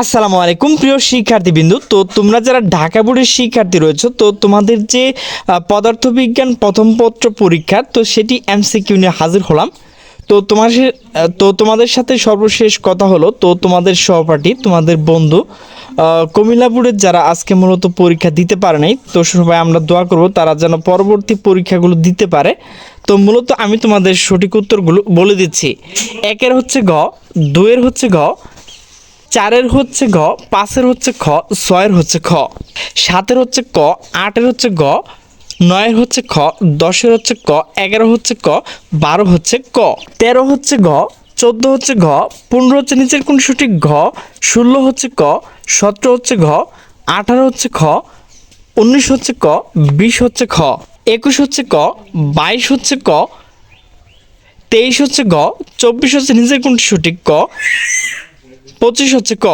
আসসালামু আলাইকুম প্রিয় শিক্ষার্থীবৃন্দু। তো তোমরা যারা ঢাকা বোর্ডের শিক্ষার্থী রয়েছে, তো তোমাদের যে পদার্থবিজ্ঞান প্রথম পত্র পরীক্ষা, তো সেটি এমসিকিউ নিয়ে হাজির হলাম। তোমাদের সাথে সর্বশেষ কথা হলো, তো তোমাদের সহপাঠী, তোমাদের বন্ধু কুমিল্লা বোর্ডের যারা আজকে মূলত পরীক্ষা দিতে পারে নাই, তো সবাই আমরা দোয়া করব তারা যেন পরবর্তী পরীক্ষাগুলো দিতে পারে। তো মূলত আমি তোমাদের সঠিক উত্তরগুলো বলে দিচ্ছি। একের হচ্ছে ঘ, দুয়ের হচ্ছে ঘ, চারের হচ্ছে ঘ, পাঁচের হচ্ছে খ, ছয়ের হচ্ছে খ, সাতের হচ্ছে ক, আটের হচ্ছে গ, নয়ের হচ্ছে খ, দশের হচ্ছে ক, 11 হচ্ছে ক, 12 হচ্ছে ক, 13 হচ্ছে ঘ, 14 হচ্ছে ঘ, 15 হচ্ছে নিচের কোন সঠিক ঘ, 16 হচ্ছে ক, 17 হচ্ছে ঘ, 18 হচ্ছে খ, 19 হচ্ছে ক, 20 হচ্ছে খ, 21 হচ্ছে ক, 22 হচ্ছে ক, 23 হচ্ছে গ, 24 হচ্ছে নিচের কোনটি সঠিক ক, 25 হচ্ছে ক।